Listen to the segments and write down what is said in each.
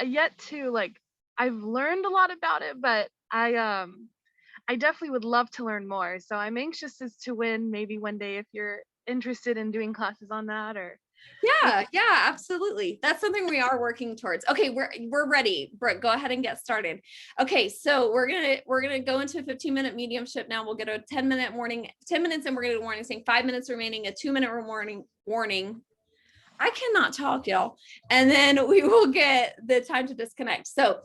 yet to like I've learned a lot about it, but I definitely would love to learn more. So I'm anxious as to when maybe one day if you're interested in doing classes on that or if Yeah, yeah, absolutely. That's something we are working towards. Okay, we're ready. Brooke, go ahead and get started. Okay, so we're gonna go into a 15-minute mediumship now. We'll get a 10-minute warning, 10 minutes, and we're gonna do a warning saying 5 minutes remaining, a 2-minute warning. I cannot talk, y'all. And then we will get the time to disconnect. So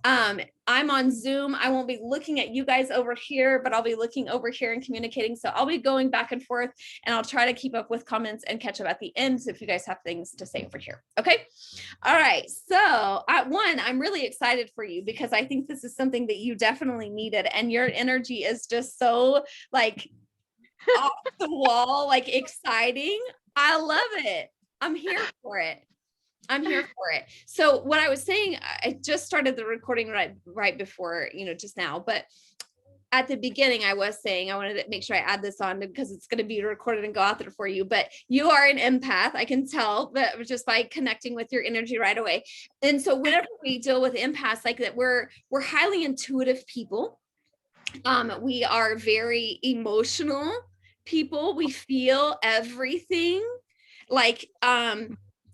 I'm on Zoom. I won't be looking at you guys over here, but I'll be looking over here and communicating. So I'll be going back and forth, and I'll try to keep up with comments and catch up at the end. So if you guys have things to say over here. Okay. All right. So I'm really excited for you because I think this is something that you definitely needed. And your energy is just so like off the wall, like exciting. I love it. I'm here for it. I'm here for it. So what I was saying, I just started the recording right before, just now, but at the beginning I was saying I wanted to make sure I add this on because it's going to be recorded and go out there for you, but you are an empath. I can tell that just by connecting with your energy right away. And so whenever we deal with empaths like that, we're highly intuitive people. We are very emotional people. We feel everything. Like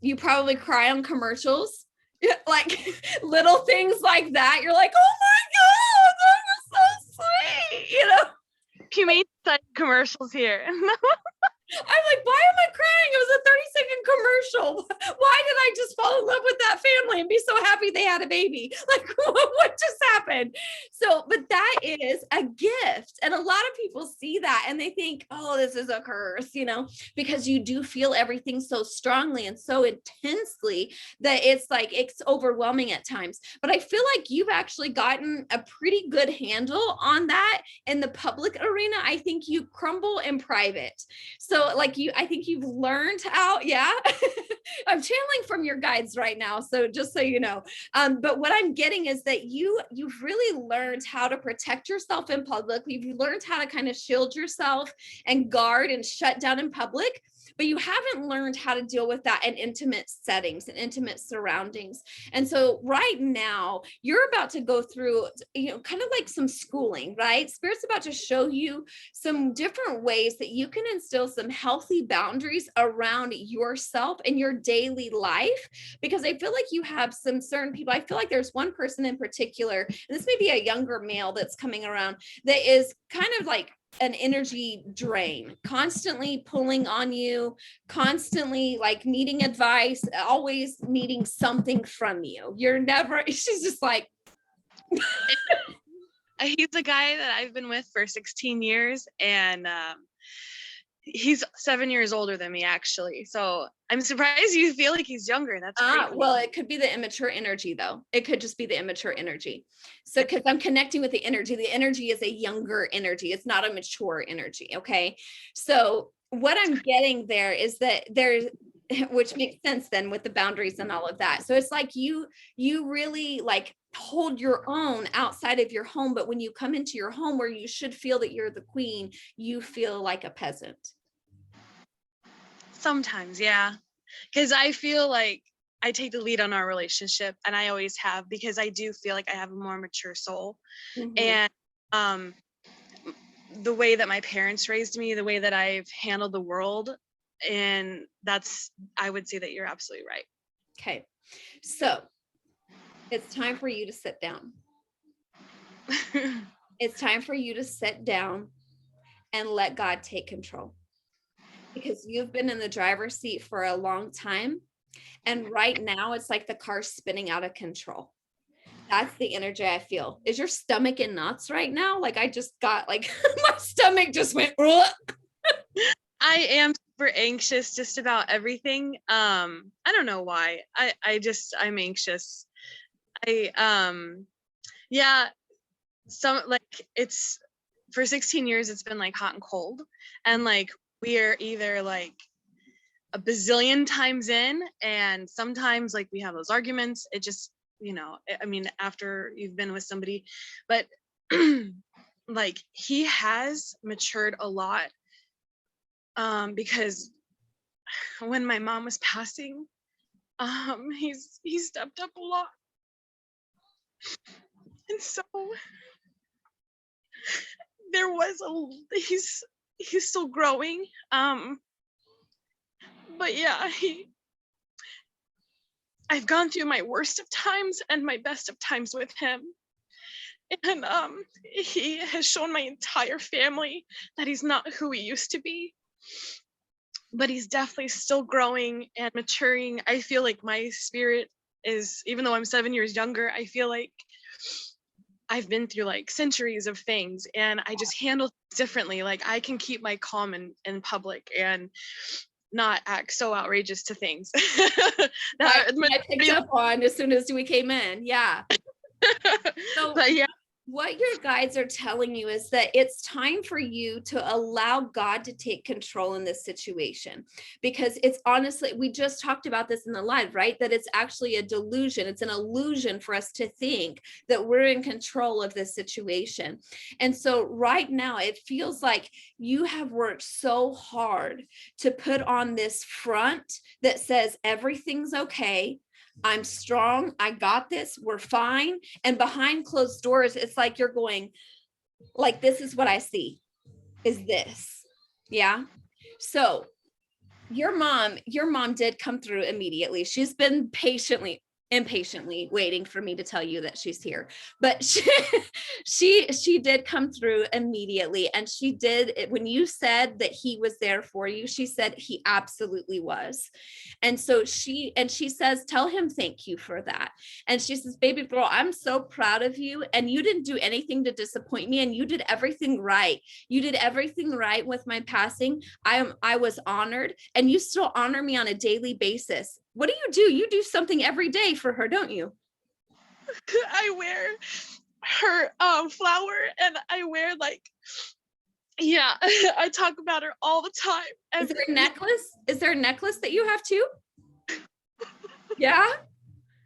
you probably cry on commercials, like little things like that. You're like, oh my god, that was so sweet. you made such commercials here. I'm like, why am I crying? It was a 30-second commercial. Why did I just fall in love with that family and be so happy they had a baby? Like, what just happened? So, but that is a gift. And a lot of people see that and they think, oh, this is a curse, because you do feel everything so strongly and so intensely that it's like, it's overwhelming at times. But I feel like you've actually gotten a pretty good handle on that in the public arena. I think you crumble in private. So I think you've learned how, yeah, I'm channeling from your guides right now. So just so you know, but what I'm getting is that you've really learned how to protect yourself in public. You've learned how to kind of shield yourself and guard and shut down in public, but you haven't learned how to deal with that in intimate settings and intimate surroundings. And so right now you're about to go through, kind of like some schooling, right? Spirit's about to show you some different ways that you can instill some healthy boundaries around yourself and your daily life. Because I feel like you have some certain people, I feel like there's one person in particular, and this may be a younger male that's coming around, that is kind of like an energy drain, constantly pulling on you, constantly like needing advice, always needing something from you. You're never, she's just like, He's a guy that I've been with for 16 years and he's 7 years older than me actually. So I'm surprised you feel like he's younger. That's crazy. Well, it could be the immature energy though. It could just be the immature energy. So because I'm connecting with the energy is a younger energy. It's not a mature energy. Okay. So what I'm getting there is that there's, which makes sense then with the boundaries and all of that. So it's like you really like hold your own outside of your home, but when you come into your home where you should feel that you're the queen, you feel like a peasant. Sometimes, yeah. Because I feel like I take the lead on our relationship and I always have, because I do feel like I have a more mature soul. And the way that my parents raised me, the way that I've handled the world, and I would say that you're absolutely right. Okay. So it's time for you to sit down. It's time for you to sit down and let God take control, because you've been in the driver's seat for a long time. And right now it's like the car's spinning out of control. That's the energy I feel. Is your stomach in knots right now? Like I just got like my stomach just went. I am super anxious just about everything. I don't know why. I'm anxious. Yeah, it's for 16 years it's been like hot and cold, and like we're either like a bazillion times in, and sometimes like we have those arguments. It just, I mean, after you've been with somebody, but like he has matured a lot, because when my mom was passing, he stepped up a lot. And so he's still growing. But yeah, I've gone through my worst of times and my best of times with him. And he has shown my entire family that he's not who he used to be. But he's definitely still growing and maturing. I feel like my spirit is, even though I'm 7 years younger, I feel like I've been through like centuries of things and I just handle things differently. Like I can keep my calm in public and not act so outrageous to things. I picked up on as soon as we came in. Yeah. So but yeah, what your guides are telling you is that it's time for you to allow God to take control in this situation, because it's honestly, we just talked about this in the live, right? That it's actually a delusion. It's an illusion for us to think that we're in control of this situation. And so right now it feels like you have worked so hard to put on this front that says everything's okay. I'm strong. I got this. We're fine. And behind closed doors, it's like you're going, like, this is what I see is this. Yeah. So your mom did come through immediately. She's been impatiently waiting for me to tell you that she's here, but she did come through immediately. And she did, when you said that he was there for you, she said he absolutely was. And so she says, tell him thank you for that. And she says, baby girl, I'm so proud of you. And you didn't do anything to disappoint me. And you did everything right. You did everything right with my passing. I was honored, and you still honor me on a daily basis. What do? You do something every day for her, don't you? I wear her flower, and I wear like, yeah, I talk about her all the time. Is there a necklace? Is there a necklace that you have too? Yeah.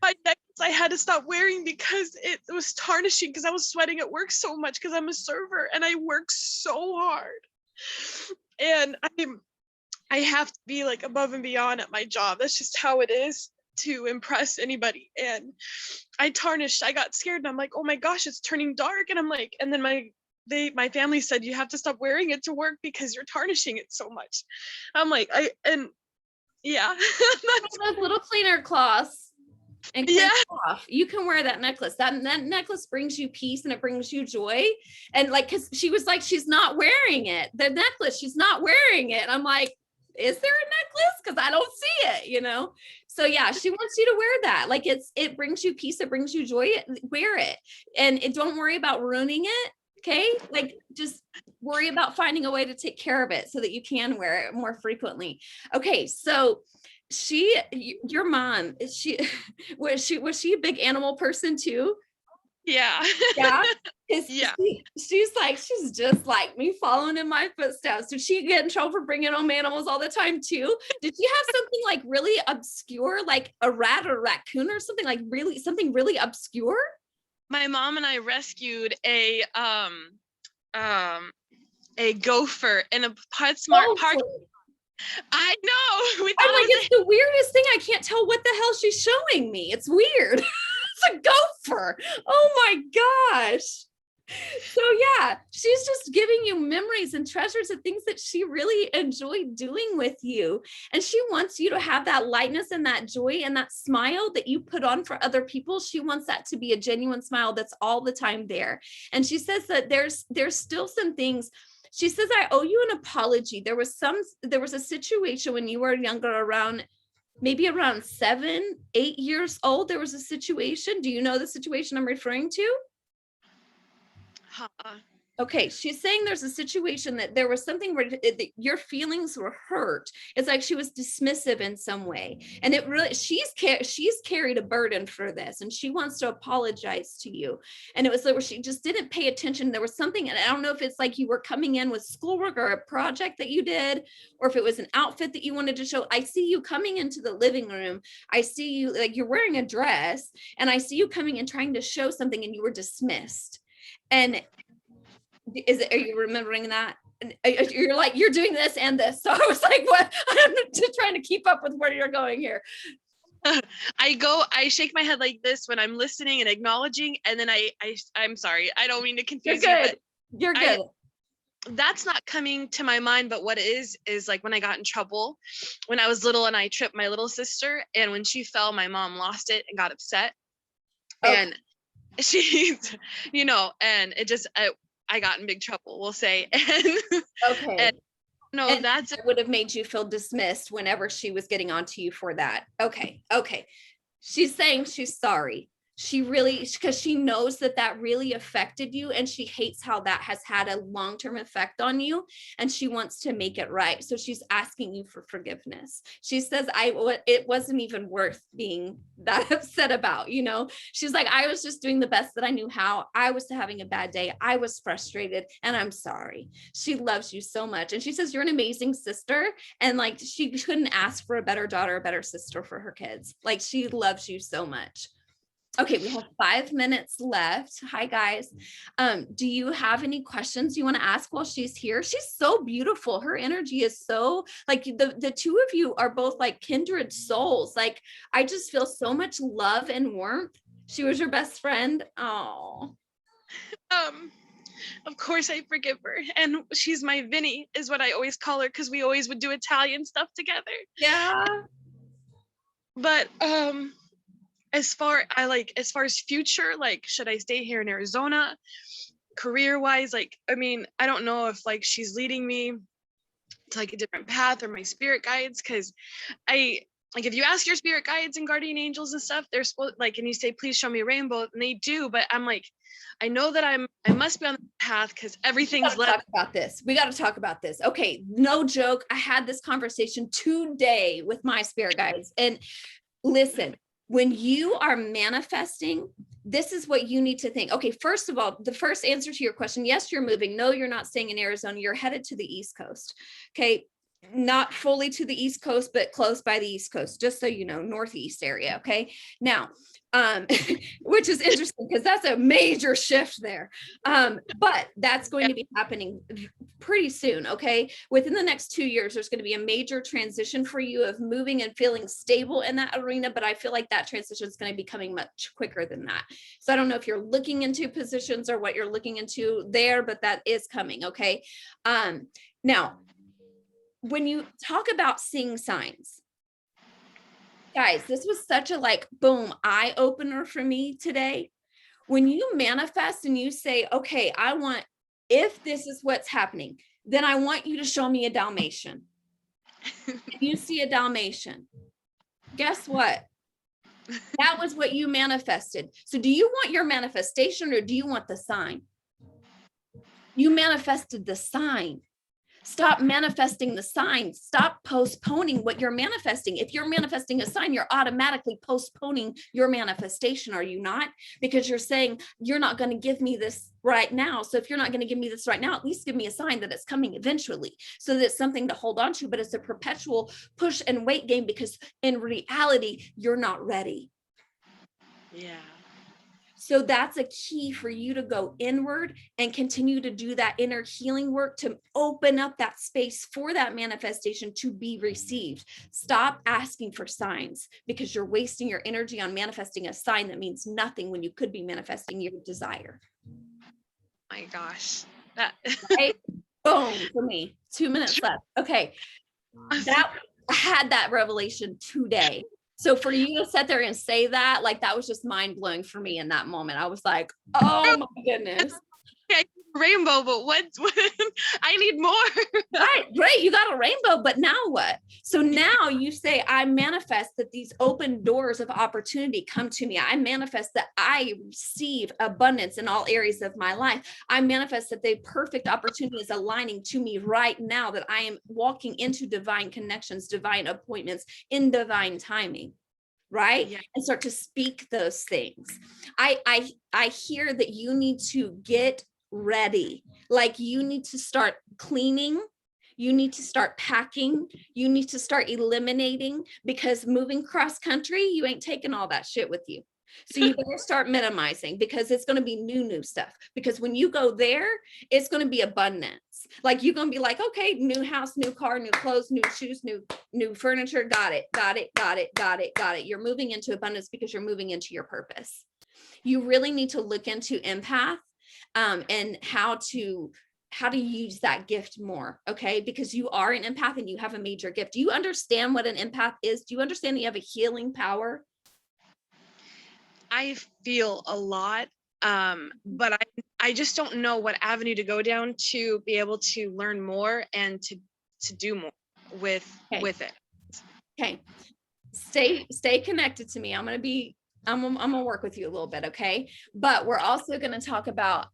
My necklace I had to stop wearing because it was tarnishing, because I was sweating at work so much, because I'm a server and I work so hard. And I have to be like above and beyond at my job. That's just how it is, to impress anybody. And I tarnished. I got scared and I'm like, oh my gosh, it's turning dark. And I'm like, and then my family said, you have to stop wearing it to work because you're tarnishing it so much. I'm like, yeah. Those little cleaner cloths and clean Yeah. off. You can wear that necklace. That necklace brings you peace and it brings you joy. And like, cause she was like, she's not wearing it. The necklace, she's not wearing it. I'm like, is there a necklace? Cause I don't see it, you know? So yeah, she wants you to wear that. Like it brings you peace. It brings you joy. Wear it. And don't worry about ruining it. Okay. Like just worry about finding a way to take care of it so that you can wear it more frequently. Okay. So your mom, was she a big animal person too? Yeah. Yeah. Yeah. She's just like me, following in my footsteps. Did she get in trouble for bringing home animals all the time too? Did she have something like really obscure, like a rat or raccoon or something, like really something really obscure? My mom and I rescued a gopher in a PetSmart park. I know. We I'm like, it's the weirdest thing. I can't tell what the hell she's showing me. It's weird. It's a gopher. Oh my gosh. So yeah, she's just giving you memories and treasures of things that she really enjoyed doing with you. And she wants you to have that lightness and that joy and that smile that you put on for other people. She wants that to be a genuine smile that's all the time there. And she says that there's still some things. She says, I owe you an apology. There was a situation when you were younger, maybe around 7, 8 years old. There was a situation. Do you know the situation I'm referring to? Okay, she's saying there's a situation that there was something where your feelings were hurt. It's like she was dismissive in some way, and it really she's carried a burden for this, and she wants to apologize to you. And it was like where she just didn't pay attention. There was something, and I don't know if it's like you were coming in with schoolwork or a project that you did, or if it was an outfit that you wanted to show. I see you coming into the living room. I see you like you're wearing a dress, and I see you coming and trying to show something, and you were dismissed. And are you remembering that? You're like, you're doing this and this. So I was like, what? I'm just trying to keep up with where you're going here. I shake my head like this when I'm listening and acknowledging, and then I'm sorry, I don't mean to You're confuse you, good. but You're good. that's not coming to my mind. But what it is like when I got in trouble when I was little and I tripped my little sister, and when she fell, my mom lost it and got upset. Okay. And she's, and it just, I got in big trouble, we'll say. Okay. And no, And that's it would have made you feel dismissed whenever she was getting onto you for that. Okay. Okay. She's saying she's sorry. She really, because she knows that that really affected you, and she hates how that has had a long-term effect on you, and she wants to make it right. So she's asking you for forgiveness. She says, it wasn't even worth being that upset about, she's like, I was just doing the best that I knew how. I was having a bad day. I was frustrated, and I'm sorry. She loves you so much. And she says, you're an amazing sister. And like, she couldn't ask for a better daughter, a better sister for her kids. Like, she loves you so much. Okay, we have 5 minutes left. Hi, guys. Do you have any questions you want to ask while she's here? She's so beautiful. Her energy is so, like, the two of you are both like kindred souls. Like, I just feel so much love and warmth. She was your best friend. Oh, of course I forgive her, and she's my Vinny is what I always call her, because we always would do Italian stuff together. yeah. But as far as future, like, should I stay here in Arizona career wise? Like, I mean, I don't know if like she's leading me to like a different path, or my spirit guides, because I like, if you ask your spirit guides and guardian angels and stuff, they're supposed, like, and you say, please show me a rainbow, and they do. But I'm like, I know that I must be on the path, because everything's led. Talk about this. We got to talk about this. Okay, no joke. I had this conversation today with my spirit guides, and listen, when you are manifesting, this is what you need to think. Okay, first of all, the first answer to your question, yes, you're moving. No, you're not staying in Arizona. You're headed to the East Coast. Okay, not fully to the East Coast, but close by the East Coast, just so you know, Northeast area. Okay, now, which is interesting because that's a major shift there. But that's going to be happening pretty soon. Okay, within the next 2 years, there's going to be a major transition for you of moving and feeling stable in that arena. But I feel like that transition is going to be coming much quicker than that. So I don't know if you're looking into positions or what you're looking into there, but that is coming. Okay, now, when you talk about seeing signs, guys, this was such a like, boom, eye opener for me today. When you manifest and you say, okay, if this is what's happening, then I want you to show me a Dalmatian. If you see a Dalmatian, guess what? That was what you manifested. So do you want your manifestation, or do you want the sign? You manifested the sign. Stop manifesting the sign. Stop postponing what you're manifesting. If you're manifesting a sign, you're automatically postponing your manifestation, are you not? Because you're saying, you're not going to give me this right now. So if you're not going to give me this right now, at least give me a sign that it's coming eventually, so that it's something to hold on to. But it's a perpetual push and wait game, because in reality, you're not ready. Yeah. So that's a key for you to go inward and continue to do that inner healing work to open up that space for that manifestation to be received. Stop asking for signs, because you're wasting your energy on manifesting a sign that means nothing when you could be manifesting your desire. My gosh. That right? Boom, for me. 2 minutes left. Okay. I had that revelation today. So for you to sit there and say that, like, that was just mind blowing for me in that moment. I was like, oh my goodness. Yeah, rainbow, but what I need more. Right, great. You got a rainbow, but now what? So now you say, I manifest that these open doors of opportunity come to me. I manifest that I receive abundance in all areas of my life. I manifest that the perfect opportunity is aligning to me right now, that I am walking into divine connections, divine appointments in divine timing. Right? Yeah. And start to speak those things. I hear that you need to get ready. Like, you need to start cleaning. You need to start packing. You need to start eliminating, because moving cross country, you ain't taking all that shit with you. So you better start minimizing, because it's going to be new stuff. Because when you go there, it's going to be abundance. Like you're going to be like, okay, new house, new car, new clothes, new shoes, new furniture. Got it. You're moving into abundance because you're moving into your purpose. You really need to look into empath, and how to use that gift more. Okay. Because you are an empath and you have a major gift. Do you understand what an empath is? Do you understand that you have a healing power? I feel a lot, but I just don't know what avenue to go down to be able to learn more and to do more with it. Okay. Stay connected to me. I'm gonna work with you a little bit. Okay. But we're also going to talk about,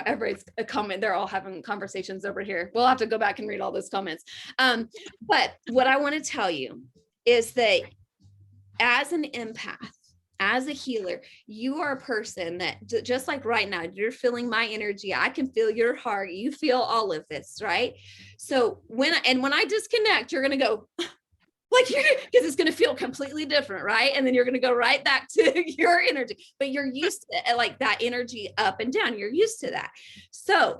everybody's a comment. They're all having conversations over here. We'll have to go back and read all those comments. But what I want to tell you is that as an empath, as a healer, you are a person that just like right now, you're feeling my energy. I can feel your heart. You feel all of this, right? So when I disconnect, you're going to go like, because it's going to feel completely different, right? And then you're going to go right back to your energy, but you're used to like that energy up and down. You're used to that. So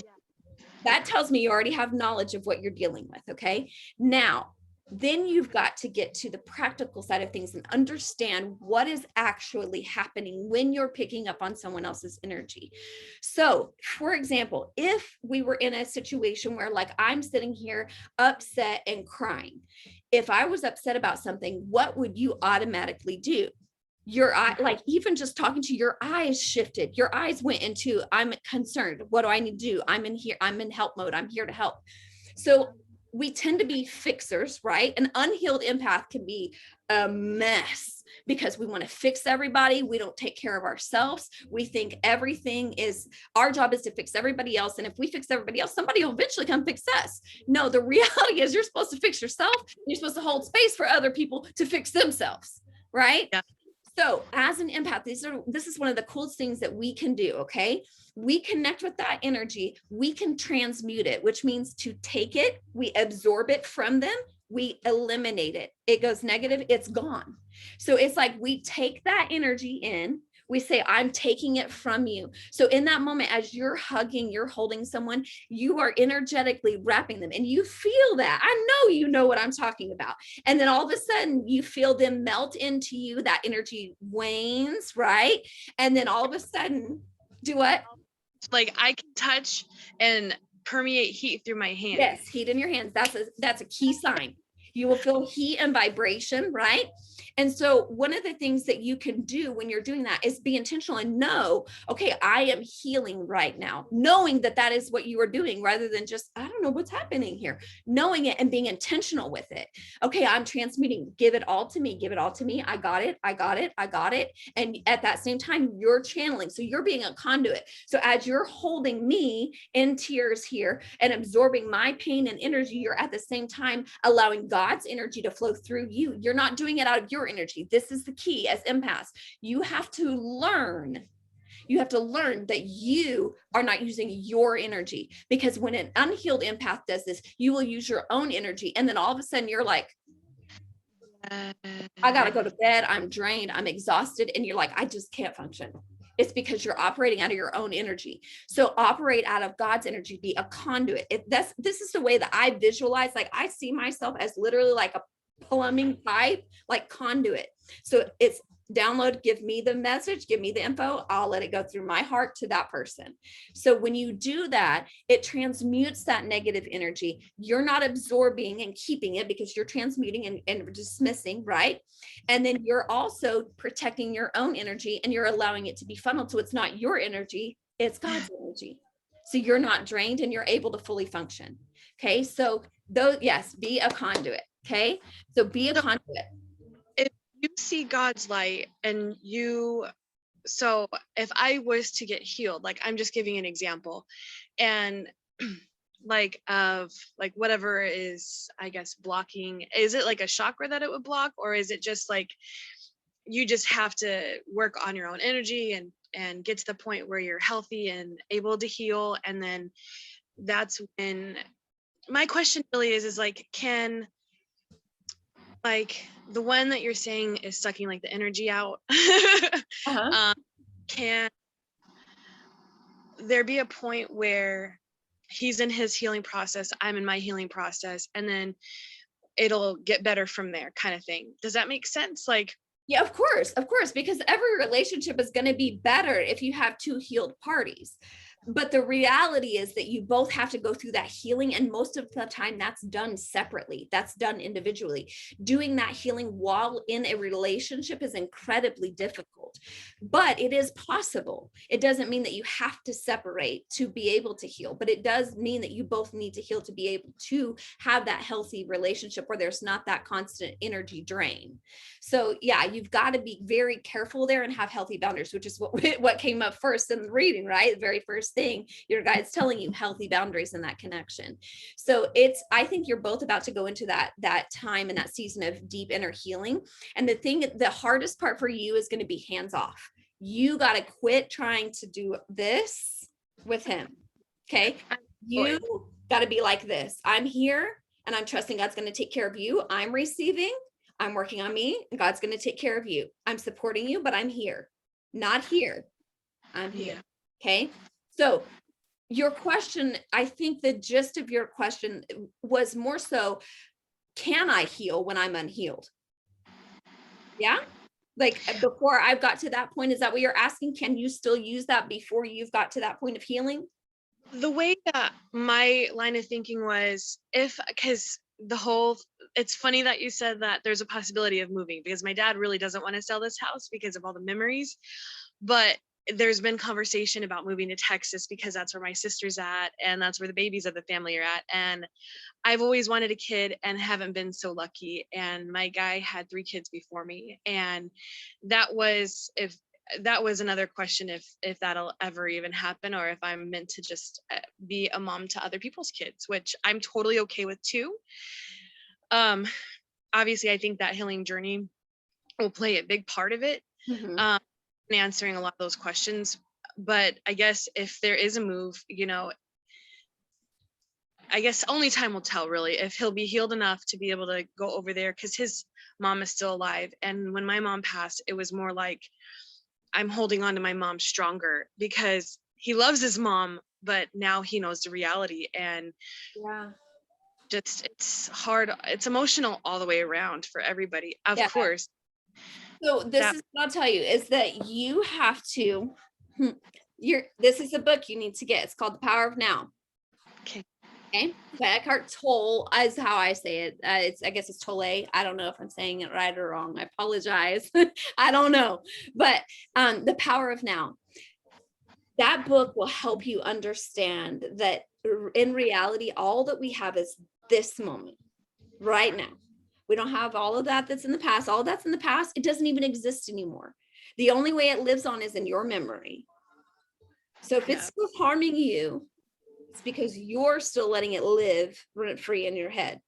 that tells me you already have knowledge of what you're dealing with. Okay. Now, then you've got to get to the practical side of things and understand what is actually happening when you're picking up on someone else's energy. So, for example, if we were in a situation where like I'm sitting here upset and crying, if I was upset about something, what would you automatically do? Your eye, like even just talking to your eyes shifted. Your eyes went into, I'm concerned. What do I need to do? I'm in here. I'm in help mode. I'm here to help. So we tend to be fixers, right? An unhealed empath can be a mess because we want to fix everybody. We don't take care of ourselves. We think everything is, our job is to fix everybody else. And if we fix everybody else, somebody will eventually come fix us. No, the reality is you're supposed to fix yourself. You're supposed to hold space for other people to fix themselves, right? Yeah. So as an empath, this is one of the coolest things that we can do. Okay. We connect with that energy. We can transmute it, which means to take it, we absorb it from them, we eliminate it. It goes negative, it's gone. So it's like we take that energy in, we say, I'm taking it from you. So in that moment, as you're hugging, you're holding someone, you are energetically wrapping them and you feel that. I know you know what I'm talking about. And then all of a sudden you feel them melt into you. That energy wanes, right? And then all of a sudden, do what? Like I can touch and permeate heat through my hands. Yes, heat in your hands. That's a key sign. You will feel heat and vibration, right? And so one of the things that you can do when you're doing that is be intentional and know, okay, I am healing right now, knowing that that is what you are doing rather than just, I don't know what's happening here, knowing it and being intentional with it. Okay, I'm transmuting, give it all to me, give it all to me. I got it. And at that same time, you're channeling. So you're being a conduit. So as you're holding me in tears here and absorbing my pain and energy, you're at the same time allowing God's energy to flow through you. You're not doing it out of your energy. This is the key as empaths. You have to learn that you are not using your energy, because when an unhealed empath does this, you will use your own energy. And then all of a sudden you're like, I got to go to bed. I'm drained. I'm exhausted. And you're like, I just can't function. It's because you're operating out of your own energy. So operate out of God's energy, be a conduit. This is the way that I visualize, like I see myself as literally like a plumbing pipe, like conduit. So it's download, give me the message, give me the info, I'll let it go through my heart to that person. So when you do that, it transmutes that negative energy. You're not absorbing and keeping it because you're transmuting and dismissing, right? And then you're also protecting your own energy and you're allowing it to be funneled. So it's not your energy, it's God's energy. So you're not drained and you're able to fully function. Okay. So yes, be a conduit. Okay. So be a conduit. If you see God's light and so if I was to get healed, like I'm just giving an example, and like whatever is, I guess, blocking, is it like a chakra that it would block, or is it just like you just have to work on your own energy and get to the point where you're healthy and able to heal? And then that's when my question really is like, can like the one that you're saying is sucking like the energy out. Uh-huh. Can there be a point where he's in his healing process, I'm in my healing process, and then it'll get better from there, kind of thing? Does that make sense? Like, Yeah, of course, because every relationship is going to be better if you have two healed parties. But the reality is that you both have to go through that healing. And most of the time that's done separately. That's done individually. Doing that healing while in a relationship is incredibly difficult, but it is possible. It doesn't mean that you have to separate to be able to heal, but it does mean that you both need to heal to be able to have that healthy relationship where there's not that constant energy drain. So yeah, you've got to be very careful there and have healthy boundaries, which is what came up first in the reading, right? The very first thing your guide's telling you, healthy boundaries in that connection. So I think you're both about to go into that time and that season of deep inner healing. And the hardest part for you is going to be hands off. You got to quit trying to do this with him. Okay. You got to be like this. I'm here and I'm trusting God's going to take care of you. I'm receiving. I'm working on me and God's going to take care of you. I'm supporting you, but I'm here, not here. I'm here. Okay. So your question, I think the gist of your question was more so, can I heal when I'm unhealed? Yeah. Like before I've got to that point, is that what you're asking? Can you still use that before you've got to that point of healing? The way that my line of thinking was, because it's funny that you said that there's a possibility of moving, because my dad really doesn't want to sell this house because of all the memories. But there's been conversation about moving to Texas because that's where my sister's at and that's where the babies of the family are at. And I've always wanted a kid and haven't been so lucky. And my guy had 3 kids before me. And that was another question, if that'll ever even happen, or if I'm meant to just be a mom to other people's kids, which I'm totally okay with too. Obviously I think that healing journey will play a big part of it. Mm-hmm. In answering a lot of those questions. But I guess if there is a move, I guess only time will tell, really, if he'll be healed enough to be able to go over there, because his mom is still alive. And when my mom passed, it was more like I'm holding on to my mom stronger, because he loves his mom, but now he knows the reality. And Yeah. just, it's hard. It's emotional all the way around for everybody, of course. So this is what I'll tell you is that you have to, this is a book you need to get. It's called The Power of Now. Okay. Okay. By Eckhart Tolle is how I say it. I guess it's Tolle. I don't know if I'm saying it right or wrong. I apologize. I don't know. But The Power of Now. That book will help you understand that in reality, all that we have is this moment right now. We don't have all of that that's in the past. All that's in the past, it doesn't even exist anymore. The only way it lives on is in your memory. So if it's still harming you, it's because you're still letting it live rent-free in your head.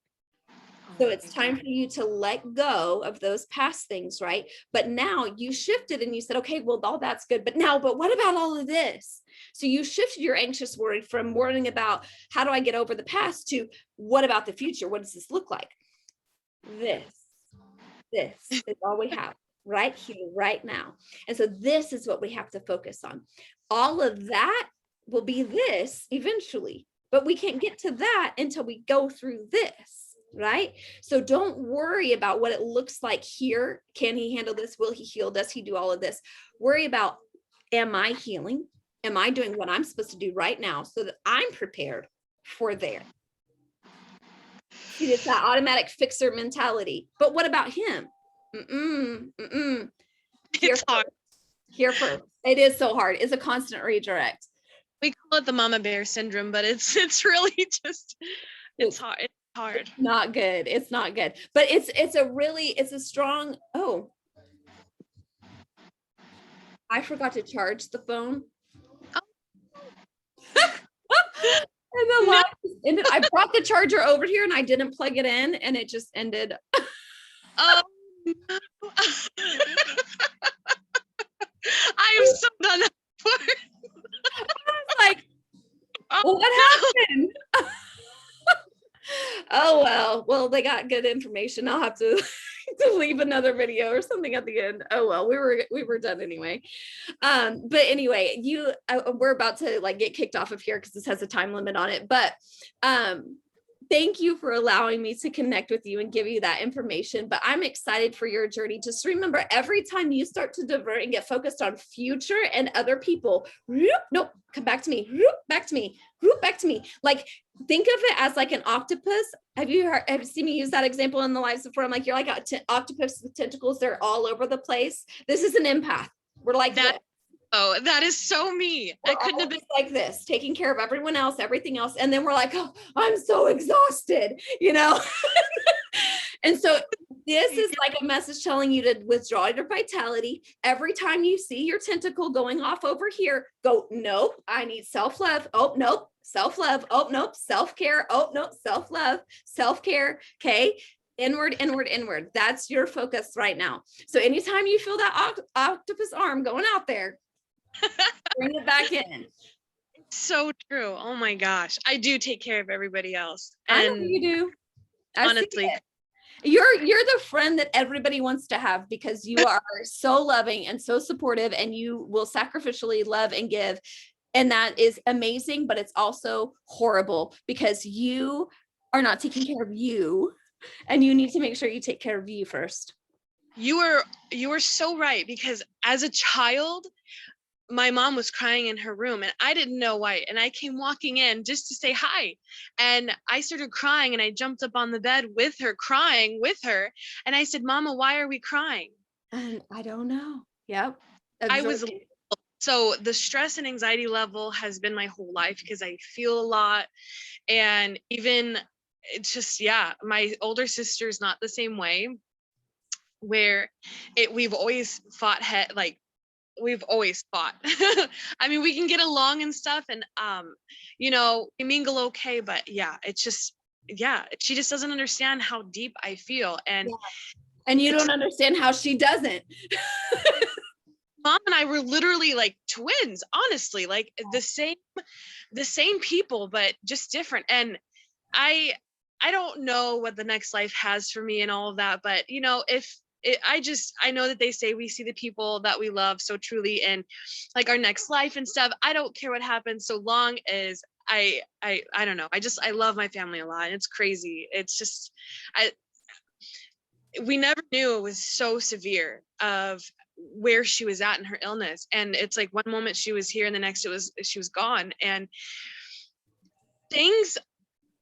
So it's time for you to let go of those past things, right? But now you shifted and you said, okay, well, all that's good. But what about all of this? So you shifted your anxious worry from worrying about how do I get over the past to what about the future? What does this look like? This is all we have right here, right now. And so this is what we have to focus on. All of that will be this eventually, but we can't get to that until we go through this, right? So don't worry about what it looks like here. Can he handle this? Will he heal? Does he do all of this? Worry about, am I healing? Am I doing what I'm supposed to do right now so that I'm prepared for there? It's that automatic fixer mentality. But what about him? It's hard. Here first. It is so hard. It's a constant redirect. We call it the mama bear syndrome, but it's really just, it's hard. It's hard. It's not good. It's not good. But it's a strong, I forgot to charge the phone. And the live ended. I brought the charger over here and I didn't plug it in and it just ended. Oh no. I am so done for. I was like, what happened? Oh, well, they got good information. I'll have to, to leave another video or something at the end. Oh, well, we were done anyway. But anyway, we're about to like get kicked off of here because this has a time limit on it. But thank you for allowing me to connect with you and give you that information. But I'm excited for your journey. Just remember, every time you start to divert and get focused on future and other people, nope, come back to me, back to me, back to me. Like, think of it as like an octopus. Have you seen me use that example in the lives before? I'm like, you're like an octopus with tentacles. They're all over the place. This is an empath. We're like that. Oh, that is so me. I couldn't have been like this, taking care of everyone else, everything else. And then we're like, oh, I'm so exhausted, you know? And so this is like a message telling you to withdraw your vitality. Every time you see your tentacle going off over here, go, nope, I need self-love. Oh, nope, self-love. Oh, nope, self-care. Oh, nope, self-love, self-care. Okay. Inward, inward, inward. That's your focus right now. So anytime you feel that octopus arm going out there, bring it back in. So true. Oh my gosh. I do take care of everybody else. I know you do. Honestly. You're the friend that everybody wants to have because you are so loving and so supportive, and you will sacrificially love and give. And that is amazing, but it's also horrible because you are not taking care of you, and you need to make sure you take care of you first. You are so right, because as a child, my mom was crying in her room and I didn't know why. And I came walking in just to say hi. And I started crying and I jumped up on the bed with her, crying with her. And I said, Mama, why are we crying? And I don't know. Yep. So the stress and anxiety level has been my whole life because I feel a lot. And even it's just, my older sister's not the same way, where we've always we've always fought. I mean, we can get along and stuff, and we mingle okay, but it's just, she just doesn't understand how deep I feel. And you don't understand how she doesn't. Mom and I were literally like twins, honestly, like the same people, but just different. And I don't know what the next life has for me and all of that, but I know that they say we see the people that we love so truly in like our next life and stuff. I don't care what happens so long as I don't know. I love my family a lot. And it's crazy. It's just, we never knew it was so severe of where she was at in her illness. And it's like one moment she was here and the next she was gone. And things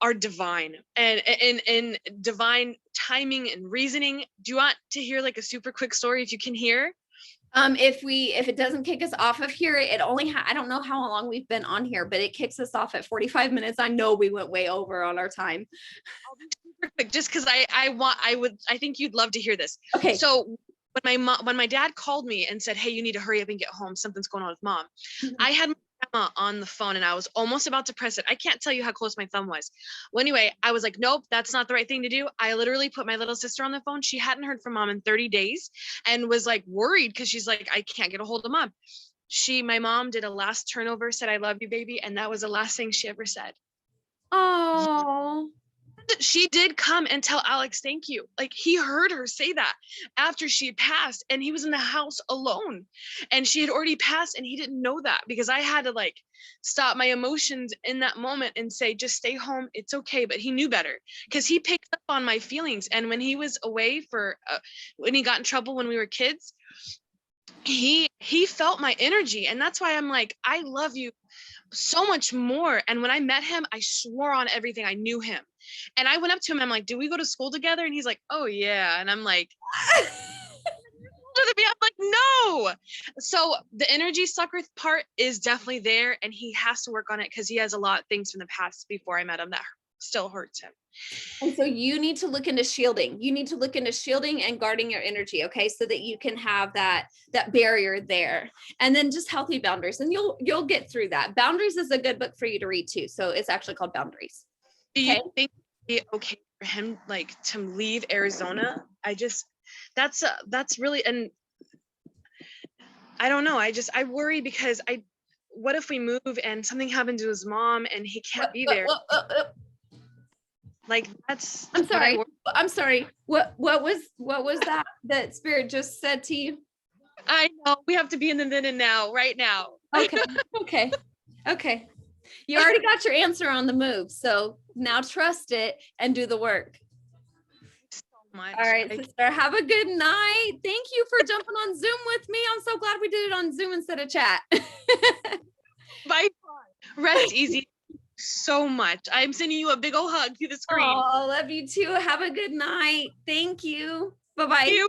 are divine and divine timing and reasoning. Do you want to hear like a super quick story if you can hear? If it doesn't kick us off of here, it only I don't know how long we've been on here, but it kicks us off at 45 minutes. I know we went way over on our time. I'll be super quick just because I think you'd love to hear this. Okay. So when my dad called me and said, hey, you need to hurry up and get home, something's going on with Mom. Mm-hmm. I had my grandma on the phone and I was almost about to press it. I can't tell you how close my thumb was. Well, anyway, I was like, nope, that's not the right thing to do. I literally put my little sister on the phone. She hadn't heard from Mom in 30 days and was like worried because she's like, I can't get a hold of Mom. My mom did a last turnover, said, I love you, baby. And that was the last thing she ever said. Oh. She did come and tell Alex, thank you. Like, he heard her say that after she had passed, and he was in the house alone and she had already passed, and he didn't know that because I had to like stop my emotions in that moment and say, just stay home. It's okay. But he knew better because he picked up on my feelings. And when he was away when he got in trouble when we were kids, he felt my energy. And that's why I'm like, I love you so much more. And when I met him, I swore on everything. I knew him. And I went up to him. I'm like, do we go to school together? And he's like, oh yeah. And I'm like, I'm like, no. So the energy sucker part is definitely there. And he has to work on it because he has a lot of things from the past before I met him that still hurts him. And so you need to look into shielding. You need to look into shielding and guarding your energy, okay? So that you can have that barrier there. And then just healthy boundaries. And you'll get through that. Boundaries is a good book for you to read too. So it's actually called Boundaries. Do you think it'd be okay for him like to leave Arizona? That's really, and I don't know. I worry because what if we move and something happens to his mom and he can't be there? Like that's I'm what I sorry. I'm sorry. What was that spirit just said to you? I know we have to be in the then and now, right now. Okay. Okay. Okay. You already got your answer on the move. So now trust it and do the work. So much. All right, sister. Have a good night. Thank you for jumping on Zoom with me. I'm so glad we did it on Zoom instead of chat. Bye. Rest easy so much. I'm sending you a big old hug through the screen. Oh, love you too. Have a good night. Thank you. Bye-bye. You